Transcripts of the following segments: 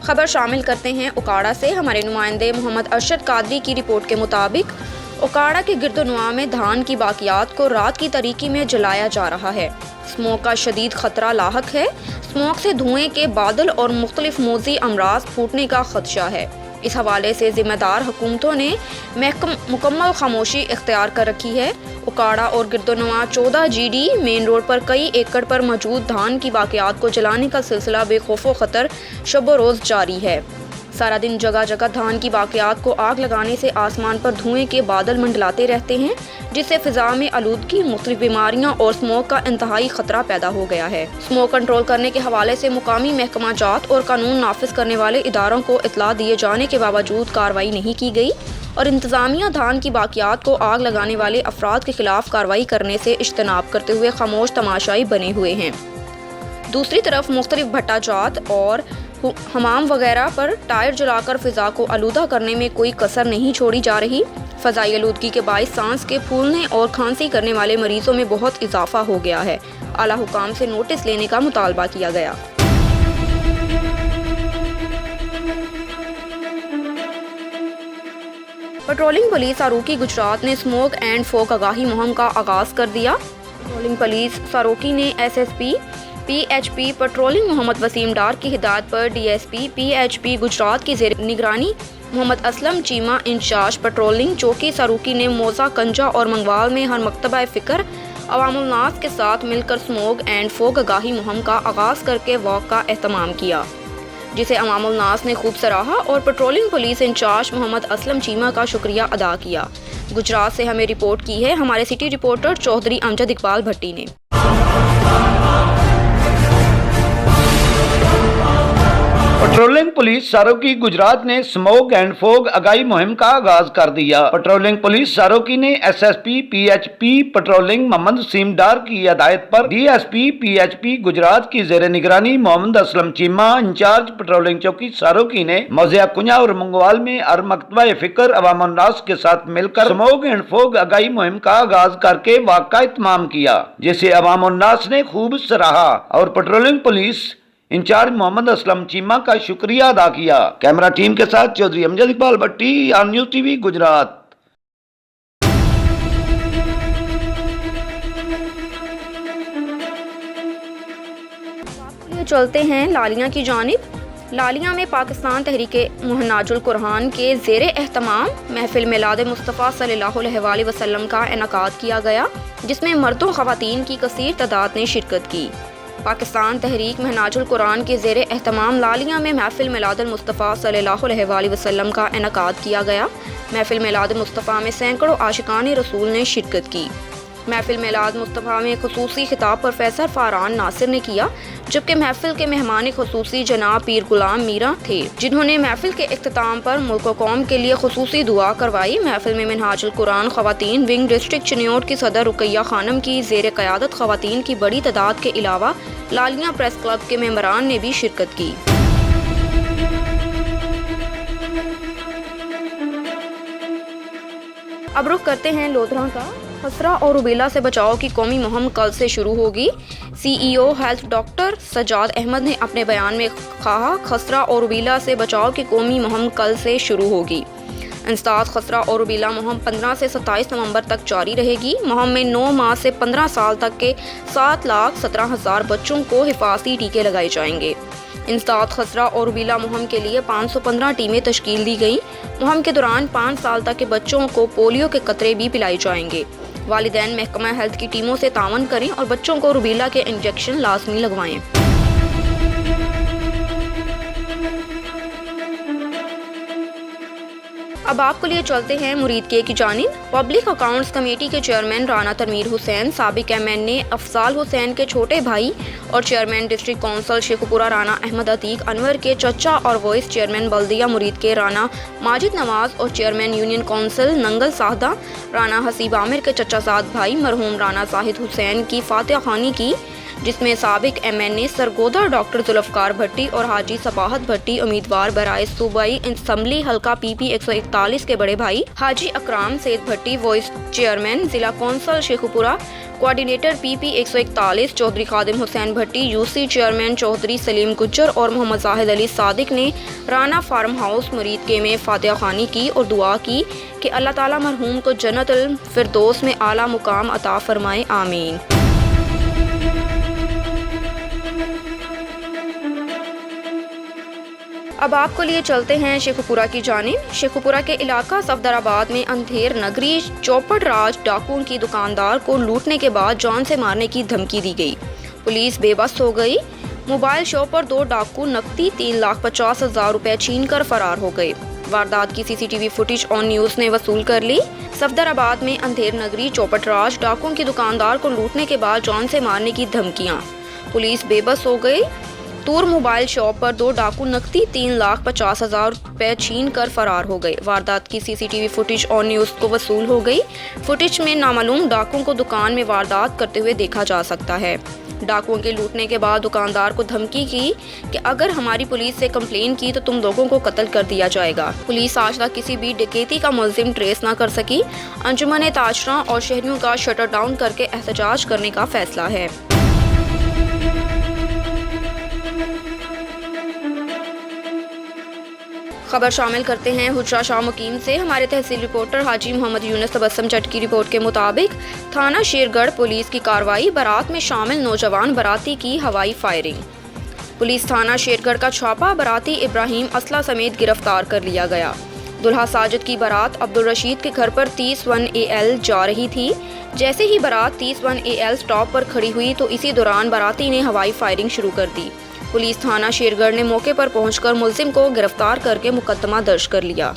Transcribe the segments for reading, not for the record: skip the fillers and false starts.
खबर शामिल करते हैं उकाड़ा से। हमारे नुमाइंदे मोहम्मद अरशद कादरी की रिपोर्ट के मुताबिक उकाड़ा के गिरदोनवा में धान की बाकियात को रात की तरीके में जलाया जा रहा है। स्मोक का शदीद खतरा लाहक है। स्मोक से धुएं के बादल और मुख्तलिफ मोज़ी अमराज फूटने का खदशा है। इस हवाले से जिम्मेदार हुकूमतों ने मुकम्मल खामोशी इख्तियार कर रखी है। उकाड़ा और गिरदोनवा 14 GD मेन रोड पर कई एकड़ पर मौजूद धान की बाकियात को जलाने का सिलसिला बेखौफ खतर शब रोज़ जारी है। सारा दिन जगह जगह धान की बाकियात को आग लगाने से आसमान पर धुएं के बादल मंडलाते रहते हैं, जिससे फिजा में आलूदगी, मुख्तलिफ बीमारियां और स्मोक का इंतहाई खतरा पैदा हो गया है। स्मोक कंट्रोल करने के हवाले से मुकामी महकमा जात और कानून नाफिज करने वाले इदारों को इतला दिए जाने के बावजूद कार्रवाई नहीं की गई और इंतजामिया धान की बाकियात को आग लगाने वाले अफराद के खिलाफ कार्रवाई करने से इज्तनाब करते हुए खामोश तमाशाई बने हुए हैं। दूसरी तरफ मुख्तलिफ भट्टा जात और हमाम वगैरह पर टायर जलाकर फ़िज़ा को आलूदा करने में कोई कसर नहीं छोड़ी जा रही। फ़ज़ाई आलूदगी के बाइस सांस के फूलने और खांसी करने वाले मरीजों में बहुत इजाफा हो गया है। आला हुकाम से नोटिस लेने का मुतालबा किया गया। पेट्रोलिंग पुलिस सारोकी गुजरात ने स्मोक एंड फोक आगाही मुहिम का आगाज़ कर दिया। पेट्रोलिंग पुलिस सारोकी ने SSP PHP patrolling Mohammad Waseem Dar की हिदायत पर DSP PHP गुजरात की ज़ेर निगरानी मोहम्मद असलम चीमा इंचार्ज पेट्रोलिंग चौकी सारोकी ने मोज़ा, कंजा और मंगवाल में हर मकतबा फ़िक्र अवामुल नास के साथ मिलकर स्मोक एंड फोक आगाही मुहिम का आगाज़ करके वॉक का एहतमाम किया, जिसे अवामुल नास ने खूब सराहा और patrolling police in-charge Mohammad Aslam Cheema का शुक्रिया अदा किया। गुजरात से हमें रिपोर्ट की है हमारे सिटी रिपोर्टर चौधरी अमजद इकबाल भट्टी ने। पेट्रोलिंग पुलिस सारोकी गुजरात ने स्मोक एंड फोग आगाही मुहिम का आगाज कर दिया। पेट्रोलिंग पुलिस सारोकी ने SSP PHP patrolling Mohammad Waseem Dar की हिदायत पर DSP PHP गुजरात की ज़ेर निगरानी मोहम्मद असलम चीमा इंचार्ज पेट्रोलिंग चौकी सारोकी ने मौज़ा, कुंजा और मंगवाल में हर मकतबा फ़िक्र अवामुल नास के साथ मिलकर स्मोक एंड फोग आगाही मुहिम का आगाज करके वाक़ का इत्माम किया, जिसे अवामुल नास ने खूब सराहा और patrolling police in-charge Mohammad Aslam Cheema का शुक्रिया अदा किया। कैमरा टीम के साथ Chaudhry Amjad Iqbal Bhatti, on news TV Gujrat. चलते हैं लालिया की जानिब। लालिया में पाकिस्तान तहरीके मुहन्नाजुल कुरान के ज़ेरे एहतमाम महफिल मिलाद मुस्तफ़ा सल्लल्लाहु अलैहि वसल्लम का इनेकाद किया गया, जिसमें मर्दों ख़वातीन की कसीर तादाद ने शिरकत की। पाकिस्तान तहरीक महनाजुल कुरान के ज़ेरे एहतमाम लालिया में महफिल मिलादुल मुस्तफ़ा सल्लल्लाहु अलैहि वसल्लम का इनेकाद किया गया। महफिल मिलाद मुस्तफ़ा में सैकड़ों आशिकान रसूल ने शिरकत की। महफिल मिलाद मुस्तफ़ा में खुसूसी खिताब प्रोफेसर फ़रहान नासिर ने किया, जबकि महफिल के मेहमान खुसूसी जनाब पीर गुलाम मीरा थे, जिन्होंने महफिल के इख्तिताम पर मुल्क व कौम के लिए खुसूसी दुआ करवाई। महफिल में मिनहाजुल कुरान ख़वातीन विंग डिस्ट्रिक्ट चिन्योट की सदर रुकैया खानम की ज़ेर क़यादत ख़वातीन की बड़ी तादाद के अलावा लालिया प्रेस क्लब के मेंबरान ने भी शिरकत की। अब रुख करते हैं लोधरा का। खसरा और रुबेला से बचाव की कौमी मुहिम कल से शुरू होगी। CEO health doctor Sajjad Ahmed ने अपने बयान में कहा, खसरा और रुबेला से बचाव की कौमी मुहिम कल से शुरू होगी। इंसदाद खसरा और रुबेला मुहिम 15 से 27 नवंबर तक जारी रहेगी। मुहिम में 9 माह से 15 साल तक के 7,17,000 बच्चों को हिफाजती टीके लगाए जाएंगे। इंसदाद खसरा और रुबेला मुहिम के लिए 515 टीमें तश्कील दी गई। मुहिम के दौरान 5 साल तक के बच्चों को पोलियो के कतरे भी पिलाए जाएंगे। वालिदैन महकमा हेल्थ की टीमों से तावन करें और बच्चों को रुबेला के इंजेक्शन लाजमी लगवाएं। अब आपको लिए चलते हैं मुरीद के की जानिब। पब्लिक अकाउंट्स कमेटी के चेयरमैन राना तनवीर हुसैन, साबिक MN अफजाल हुसैन के छोटे भाई और chairman district council Sheikhupura Rana Ahmed Atiq Anwar के चचा और वाइस चेयरमैन बल्दिया मुरीद के राना माजिद नवाज और chairman union council Nangal Sahda Rana Haseeb Aamir के चचा साद भाई मरहूम राना जाहिद हुसैन की फातिहा खानी की, जिसमें साबिक MN सरगोदा डॉक्टर जुल्फ़कार भट्टी और हाजी सबाहत भट्टी उम्मीदवार बराए सूबाई असम्बली हल्का PP 141 के बड़े भाई हाजी अकराम सैद भट्टी वाइस चेयरमैन जिला council Sheikhupura coordinator PP 141 Chaudhry Khadim Hussain Bhatti, UC chairman Chaudhry Saleem Gujjar और मोहम्मद जाहिद अली सादिक ने राना फार्म हाउस मरीदके में फातिहा ख़्वानी की और दुआ की कि अल्लाह ताला मरहूम को जन्नतुल फिरदौस में आला मुकाम अता फरमाए, आमीन। अब आपको लिए चलते हैं शेखुपुरा की जानिब। शेखुपुरा के इलाका सफदराबाद में अंधेर नगरी चौपट राज डाकुओं की दुकानदार को लूटने के बाद जान से मारने की धमकी दी गई। पुलिस बेबस हो गई। मोबाइल शॉप पर 2 डाकू नकदी 3,50,000 रुपए छीन कर फरार हो गए। वारदात की CCTV फुटेज ऑन न्यूज़ ने वसूल कर ली। सफदराबाद में अंधेर नगरी चौपट राज डाकुओं की दुकानदार को लूटने के बाद जान से मारने की धमकियाँ। पुलिस बेबस हो गई। तूर मोबाइल शॉप पर 2 डाकू नकदी 3,50,000 रुपए छीन कर फरार हो गए। वारदात की CCTV फुटेज ऑन न्यूज़ को वसूल हो गई। फुटेज में नामालूम डाकुओं को दुकान में वारदात करते हुए देखा जा सकता है। डाकुओं के लूटने के बाद दुकानदार को धमकी की कि अगर हमारी पुलिस से कंप्लेन की तो तुम लोगों को कत्ल कर दिया जाएगा। पुलिस आज तक किसी भी डकैती का मुलजिम ट्रेस न कर सकी। अंजुमन ताजरा और शहरियों का शटर डाउन करके एहतजाज करने का फैसला है। खबर शामिल करते हैं हुजरा शाह मुकीम से। हमारे तहसील रिपोर्टर हाजी मोहम्मद यूनुस तबस्सुम चट की रिपोर्ट के मुताबिक थाना शेरगढ़ पुलिस की कार्रवाई, बारात में शामिल नौजवान बाराती की हवाई फायरिंग। पुलिस थाना शेरगढ़ का छापा, बाराती इब्राहिम असला समेत गिरफ्तार कर लिया गया। दुल्हा साजिद की बारात अब्दुल रशीद के घर पर 30-1AL जा रही थी। जैसे ही बारात 30-1AL स्टॉप पर खड़ी हुई तो इसी दौरान बाराती ने हवाई फायरिंग शुरू कर दी। पुलिस थाना शेरगढ़ ने मौके पर पहुंचकर मुलजिम को गिरफ्तार करके मुकदमा दर्ज कर लिया।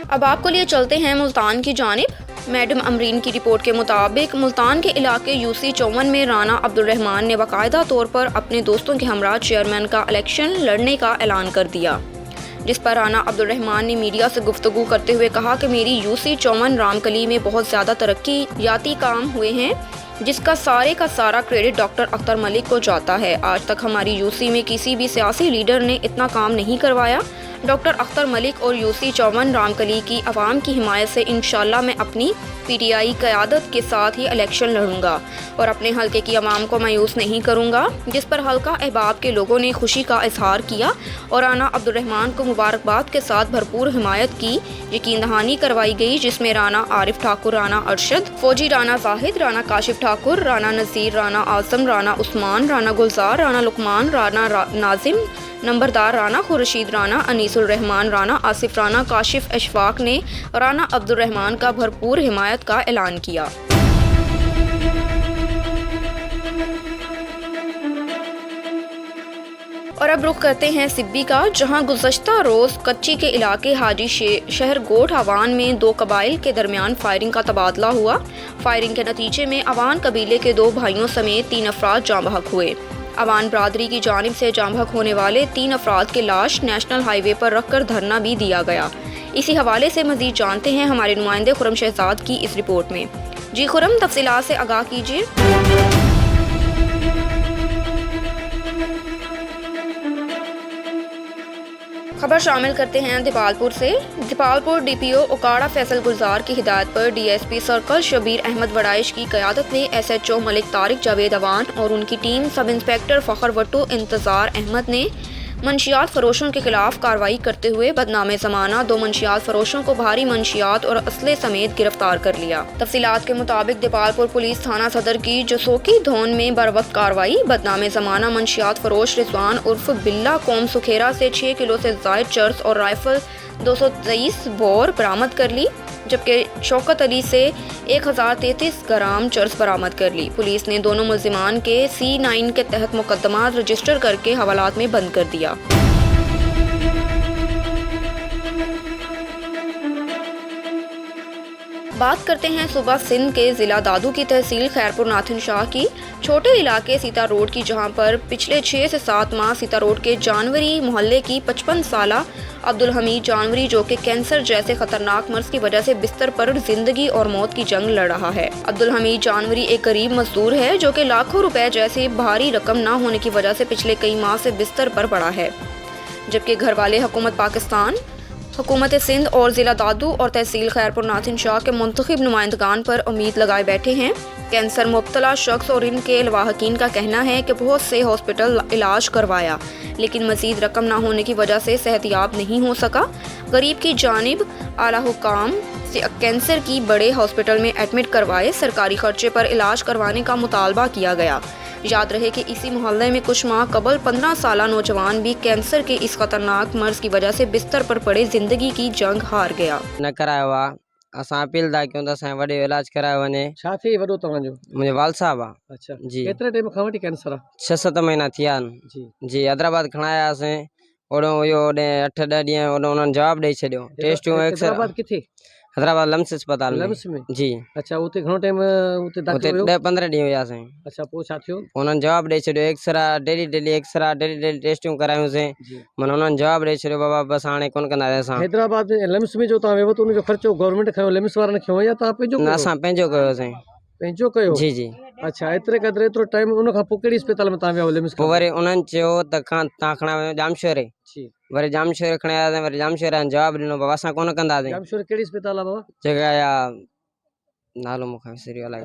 अब आपको लिए चलते हैं मुल्तान की जानिब। मैडम अमरीन की रिपोर्ट के मुताबिक मुल्तान के इलाके UC 54 में राना अब्दुल रहमान ने बाकायदा तौर पर अपने दोस्तों के हमरा चेयरमैन का इलेक्शन लड़ने का ऐलान कर दिया, जिस पर राना अब्दुल रहमान ने मीडिया से गुफ्तगू करते हुए कहा कि मेरी UC 54 रामकली में बहुत ज़्यादा तरक्याती काम हुए हैं, जिसका सारे का सारा क्रेडिट डॉक्टर अख्तर मलिक को जाता है। आज तक हमारी UC में किसी भी सियासी लीडर ने इतना काम नहीं करवाया। डॉक्टर अख्तर मलिक और UC 54 रामकली की आवाम की हिमायत से इंशाल्लाह मैं अपनी PTI क़यादत के साथ ही इलेक्शन लड़ूंगा और अपने हलके की आवाम को मायूस नहीं करूंगा, जिस पर हल्का अहबाब के लोगों ने खुशी का इजहार किया और राना अब्दुल रहमान को मुबारकबाद के साथ भरपूर हिमायत की यकीन दहानी करवाई गई, जिसमें राना आरिफ ठाकुर, राना अरशद फौजी, राना जाहिद, राना काशिफ ठाकुर, राना नज़ीर, राना आज़म, राना उस्मान, राना गुलजार, राना लुकमान, राना नाजिम, नंबरदार, राना खुर्शीद, राना अनीसुल रहमान, राना आसिफ, राना काशिफ अशफाक ने राना अब्दुल रहमान का भरपूर हिमायत का ऐलान किया। और अब रुख करते हैं सिब्बी का, जहां गुज़श्ता रोज़ कच्ची के इलाके हाजी शहर गोठ आवान में 2 कबाइल के दरमियान फायरिंग का तबादला हुआ। फायरिंग के नतीजे में आवान कबीले के 2 भाइयों समेत 3 अफराद जाँ बहक हुए। अवान बरादरी की जानिब से जाँ बहक होने वाले 3 अफराद के लाश नेशनल हाईवे पर रखकर धरना भी दिया गया। इसी हवाले से मजीद जानते हैं हमारे नुमाइंदे खुरम शहजाद की इस रिपोर्ट में। जी खुरम, तफसीलात से आगाह कीजिए। खबर शामिल करते हैं दीपालपुर से। दीपालपुर DPO ओकाड़ा फैसल गुलजार की हिदायत पर DSP सर्कल शबीर अहमद वड़ाइश की क़यादत में SHO मलिक तारिक जावेद अवान और उनकी team sub inspector Fakhar Wattoo इंतज़ार अहमद ने मंशियात फरोशों के खिलाफ कार्रवाई करते हुए बदनामे ज़माना 2 मंशियात फरोशों को भारी मंशियात और असले समेत गिरफ्तार कर लिया। तफसीलात के मुताबिक दीपालपुर पुलिस थाना सदर की जसोकी धोन में बरवक्त कार्रवाई, बदनामे ज़माना मंशियात फरोश रिजवान उर्फ बिल्ला कौम सुखेरा से 6 किलो से जायद चर्स और राइफल 223 बोर बरामद कर ली, जबकि शौकत अली से 1033 ग्राम चर्स बरामद कर ली। पुलिस ने दोनों मुल्जिमान के C9 के तहत मुकदमा रजिस्टर करके हवालात में बंद कर दिया। बात करते हैं सुबह सिंध के ज़िला दादू की तहसील खैरपुर नाथिन शाह की छोटे इलाके सीता रोड की, जहां पर पिछले 6 से 7 माह सीता रोड के जानवरी मोहल्ले की 55 साला अब्दुल हमीद जानवरी, जो कि कैंसर जैसे खतरनाक मर्ज की वजह से बिस्तर पर जिंदगी और मौत की जंग लड़ रहा है। अब्दुल हमीद जानवरी एक गरीब मजदूर है जो कि लाखों रुपए जैसे भारी रकम न होने की वजह से पिछले कई माह से बिस्तर पर पड़ा है, जबकि घर वाले हुकूमत पाकिस्तान हुकूमत सिंध और ज़िला दादू और तहसील खैरपुर नाथिन शाह के मुंतखब नुमाइंदगान पर उम्मीद लगाए बैठे हैं। कैंसर मुब्तला शख्स और इनके लवाहकीन का कहना है कि बहुत से हॉस्पिटल इलाज करवाया लेकिन मज़ीद रकम ना होने की वजह से सेहतियाब नहीं हो सका। गरीब की जानिब आला हुकाम से कैंसर की बड़े हॉस्पिटल में एडमिट करवाए सरकारी खर्चे पर इलाज करवाने का मुतालबा किया गया। याद रहे कि इसी मोहल्ले में कुछ माह कबल 15 साला नौजवान भी कैंसर के इस खतरनाक मर्ज की वजह से बिस्तर पर पड़े जिंदगी की जंग हार गया। न करायो हुआ असां अपील था कयूं त असां वॾे इलाज करायो वञे। छा थी वॾो तव्हांजो? मुंहिंजो वाल साहब आहे अच्छा जी। केतिरे टाइम खां वठी कैंसर आहे? 6-7 महीना थिया आहिनि जी। जी। हैदराबाद खणायासीं ओॾो इहो होॾे 8-10 ॾींहं ओॾो उन्हनि जवाबु ॾेई छॾियो। टेस्टियूं हैदराबाद किथे? हैदराबाद लम्स अस्पताल में। लम्स में? जी। अच्छा उते घणो टाइम उते दाख़िल उते हुयो? 10-15 ॾींहं हुयासीं। अच्छा पोइ छा थियो? उन्हनि जवाबु ॾेई छॾियो। एक्सरा डेली एक्सरा डेली टेस्टियूं करायूंसीं जी। माना उन्हनि जवाबु ॾेई छॾियो बाबा बसि हाणे कोन कंदासीं असां। हैदराबाद में लम्स में जो तव्हां वियो त उनजो ख़र्चो गवर्नमेंट खयो लम्स वारनि खयो या तव्हां पंहिंजो न कयो? असां पंहिंजो कयोसीं। पंहिंजो कयो? जी जी। अच्छा एतिरे क़दुरु एतिरो टाइम उन खां पोइ कहिड़ी अस्पताल में तव्हां विया लम्स पोइ वरी उन्हनि चयो त तव्हां खणा वञो जामशोरे। जी। वरी जामशोरे खणायासीं। वरी जामशोरे जवाबु ॾिनो बाबा असां कोन कंदासीं। जामशोरे कहिड़ी अस्पताल आहे बाबा? जॻह या नालो मूंखे विसरी वियो अलाए।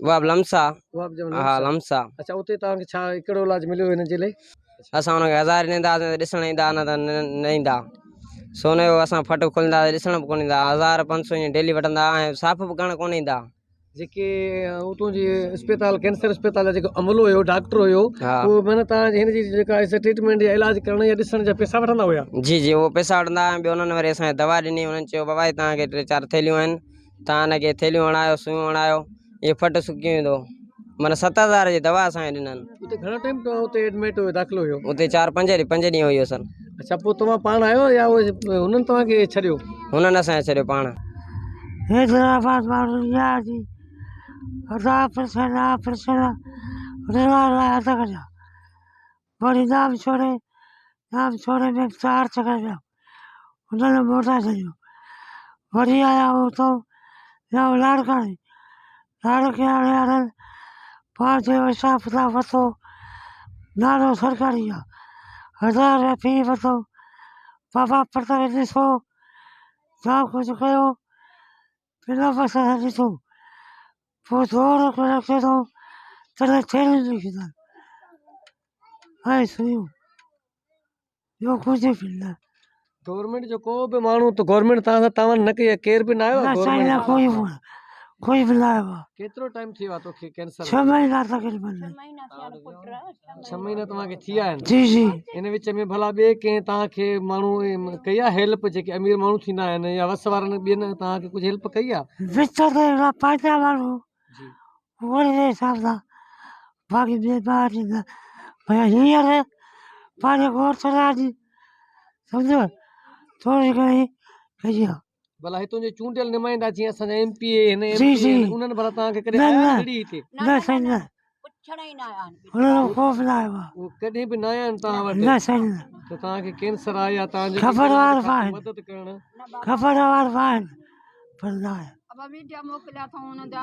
उहा बि लम्स आहे। उहा बि लम्स हा आहे? लम्स आहे। अच्छा उते तव्हांखे छा कहिड़ो इलाज मिलियो हिन जे लाइ? असां हुनखे 1000 ॾींदासीं त ॾिसण ईंदा न त न ईंदा। सोने जो असां फट खोलींदासीं ॾिसण बि कोन ईंदा। 1000-500 ईअं डेली वठंदा ऐं साफ़ बि करणु कोन ईंदा। जेके उतां जी अस्पताल कैंसर अस्पताल जेको अमलो हुयो डॉक्टर हुयो हा। उहो माना तव्हां हिन जी जेका ट्रीटमेंट या इलाज करण या ॾिसण जा पैसा वठंदा हुया? जी जी उहो पैसा वठंदा ऐं ॿियो उन्हनि वरी असांखे दवा ॾिनी। उन्हनि चयो बाबा तव्हांखे 3-4 थैलियूं आहिनि तव्हां हिनखे थैलियूं हणायो सुयूं हणायो इहे फट सुकी वेंदो। माना 7000 जी दवा असांखे ॾिननि। उते घणो टाइम तव्हां उते एडमिट हुयो दाख़िल हुयो? उते 4-5 ॾींहं हुयो सर। अच्छा पोइ तव्हां पाण आयो या उहे हुननि तव्हांखे छॾियो? हुननि असांखे छॾियो पाण। हैदराबाद माण्हू या जी ऑपरेशन अध कया वरी नाम छोड़े में 4 चक्कर विया उन्होंने मोटा छॾियो। वरी आया उतो लाड़काणी वारनि पंहिंजो हिसाब किताब वरितो। नालो सरकारी आहे 1000 रुपया फी वरितो। बाबा परतवे ॾिसो जाम कुझु कयो बिना पैसा ॾिठो। पोइ थोरो रखे थो तॾहिं थैली लिखंदा ऐं सुयूं ॿियो कुझु बि न। गवर्नमेंट जो को बि माण्हू त गवर्नमेंट तव्हां न कई केर बि न आयो आहे? गवर्नमेंट कोई बि न आयो आहे। केतिरो टाइम थियो आहे तोखे कैंसर? 6 महीना तक़रीबन। 6 महीना तव्हांखे थी विया आहिनि? जी जी। इन विच में भला ॿिए कंहिं तव्हांखे माण्हू कई आहे हेल्प? जेके अमीर माण्हू थींदा आहिनि या वस वारनि ॿियनि तव्हांखे कुझु हेल्प कई आहे? विच ते पंहिंजा माण्हू उन जे हिसाब सां बाक़ी ॿिए ॿार ॾींदा भई हींअर पंहिंजे घोट लाइ सम्झो थोरी घणी कई आहे। भला हितां जे चूंडियल नुमाइंदा जीअं असांजा MP उन्हनि भला तव्हांखे कॾहिं आया हिते? न सही न उन्हनि को बि न आयो आहे। उहो कॾहिं बि न आया आहिनि तव्हां वटि? न सही न। त तव्हांखे कैंसर आहे या तव्हांजे ख़बरवार आहिनि मदद करणु ख़बरवार आहिनि पर न आहे। अब वीडियो मोकिलिया अथऊं हुन जा